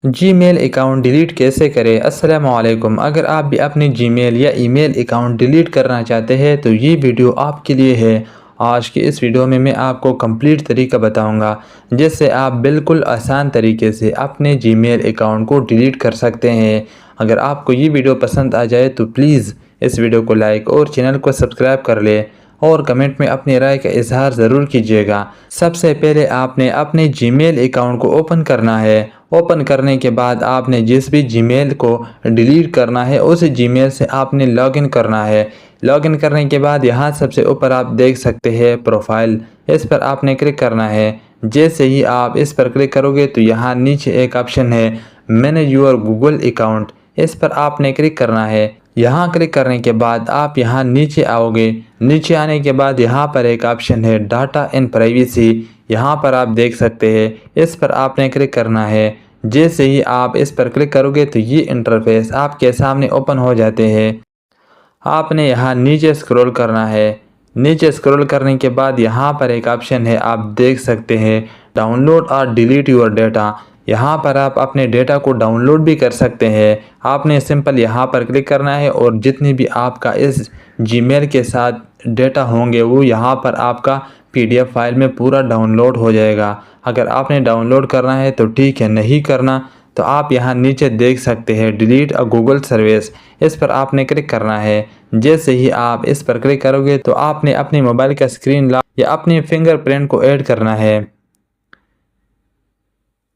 Gmail account delete कैसे करें। अस्सलामुअलैकुम। अगर आप भी अपने जीमेल या ईमेल अकाउंट डिलीट करना चाहते हैं तो ये वीडियो आपके लिए है। आज की इस वीडियो में मैं आपको कंप्लीट तरीका बताऊंगा जिससे आप बिल्कुल आसान तरीके से अपने जीमेल अकाउंट को डिलीट कर सकते हैं। अगर आपको ये वीडियो पसंद आ जाए तो प्लीज़ इस वीडियो को लाइक और चैनल को सब्सक्राइब कर ले और कमेंट में अपनी राय का इजहार ज़रूर कीजिएगा। सबसे पहले आपने अपने जीमेल अकाउंट को ओपन करना है। ओपन करने के बाद आपने जिस भी जीमेल को डिलीट करना है उस जीमेल से आपने लॉगिन करना है। लॉगिन करने के बाद यहाँ सबसे ऊपर आप देख सकते हैं प्रोफाइल, इस पर आपने क्लिक करना है। जैसे ही आप इस पर क्लिक करोगे तो यहाँ नीचे एक ऑप्शन है मैनेज योर गूगल अकाउंट, इस पर आपने क्लिक करना है। यहाँ क्लिक करने के बाद आप यहाँ नीचे आओगे। नीचे आने के बाद यहाँ पर एक ऑप्शन है डाटा एंड प्राइवेसी, यहाँ पर आप देख सकते हैं, इस पर आपने क्लिक करना है। जैसे ही आप इस पर क्लिक करोगे तो ये इंटरफेस आपके सामने ओपन हो जाते हैं। आपने यहाँ नीचे स्क्रॉल करना है। नीचे स्क्रॉल करने के बाद यहाँ पर एक ऑप्शन है, आप देख सकते हैं डाउनलोड और डिलीट योर डेटा, यहाँ पर आप अपने डेटा को डाउनलोड भी कर सकते हैं। आपने सिंपल यहाँ पर क्लिक करना है और जितनी भी आपका इस जीमेल के साथ डेटा होंगे वो यहाँ पर आपका PDF फाइल में पूरा डाउनलोड हो जाएगा। अगर आपने डाउनलोड करना है तो ठीक है, नहीं करना तो आप यहाँ नीचे देख सकते हैं डिलीट अ गूगल सर्विस, इस पर आपने क्लिक करना है। जैसे ही आप इस पर क्लिक करोगे तो आपने अपने मोबाइल का स्क्रीन लॉक या अपने फिंगरप्रिंट को ऐड करना है।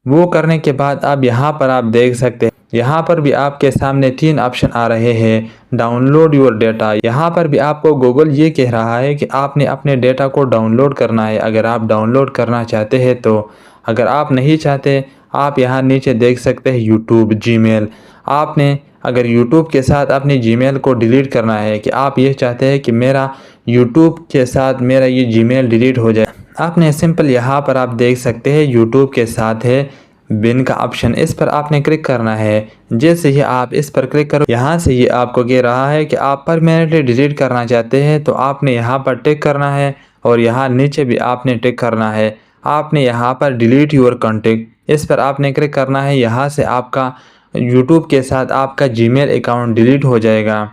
वो करने के बाद आप यहाँ पर आप देख सकते हैं, यहाँ पर भी आपके सामने 3 ऑप्शन आ रहे हैं। डाउनलोड योर डेटा, यहाँ पर भी आपको गूगल ये कह रहा है कि आपने अपने डेटा को डाउनलोड करना है अगर आप डाउनलोड करना चाहते हैं तो। अगर आप नहीं चाहते आप यहाँ नीचे देख सकते हैं यूट्यूब, जीमेल। आपने अगर यूट्यूब के साथ अपने जीमेल को डिलीट करना है कि आप ये चाहते हैं कि मेरा यूट्यूब के साथ मेरा ये जीमेल डिलीट हो जाए, आपने सिंपल यहाँ पर आप देख सकते हैं यूट्यूब के साथ है बिन का ऑप्शन, इस पर आपने क्लिक करना है। जैसे ही आप इस पर क्लिक करो यहाँ से ये आपको कह रहा है कि आप परमानेंटली डिलीट करना चाहते हैं तो आपने यहाँ पर टिक करना है और यहाँ नीचे भी आपने टिक करना है। आपने यहाँ पर डिलीट योर कॉन्टैक्ट, इस पर आपने क्लिक करना है। यहाँ से आपका यूट्यूब के साथ आपका जीमेल अकाउंट डिलीट हो जाएगा।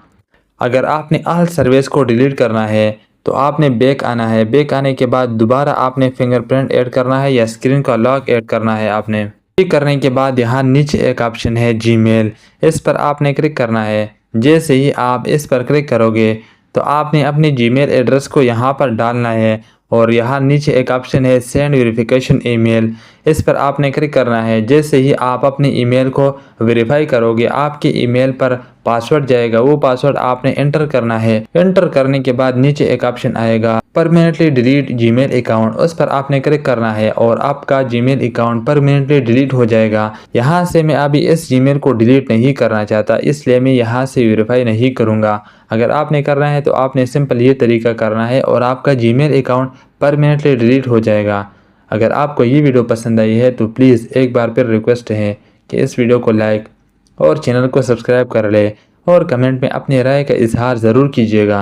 अगर आपने ऑल सर्विस को डिलीट करना है तो आपने बैक आना है। बैक आने के बाद दोबारा आपने फिंगरप्रिंट ऐड करना है या स्क्रीन का लॉक ऐड करना है। आपने क्लिक करने के बाद यहाँ नीचे एक ऑप्शन है जीमेल, इस पर आपने क्लिक करना है। जैसे ही आप इस पर क्लिक करोगे तो आपने अपने जीमेल एड्रेस को यहाँ पर डालना है और यहाँ नीचे एक ऑप्शन है सेंड वेरिफिकेशन ईमेल, इस पर आपने क्लिक करना है। जैसे ही आप अपने ईमेल को वेरीफाई करोगे आपके ईमेल पर पासवर्ड जाएगा, वो पासवर्ड आपने एंटर करना है। एंटर करने के बाद नीचे एक ऑप्शन आएगा परमानेंटली डिलीट जीमेल अकाउंट, उस पर आपने क्लिक करना है और आपका जीमेल अकाउंट परमानेंटली डिलीट हो जाएगा। यहाँ से मैं अभी इस जीमेल को डिलीट नहीं करना चाहता इसलिए मैं यहाँ से वेरीफाई नहीं करूँगा। अगर आपने करना है तो आपने सिंपल ये तरीका करना है और आपका जीमेल अकाउंट परमानेंटली डिलीट हो जाएगा। अगर आपको ये वीडियो पसंद आई है तो प्लीज़ एक बार फिर रिक्वेस्ट है कि इस वीडियो को लाइक और चैनल को सब्सक्राइब कर ले और कमेंट में अपनी राय का इजहार ज़रूर कीजिएगा।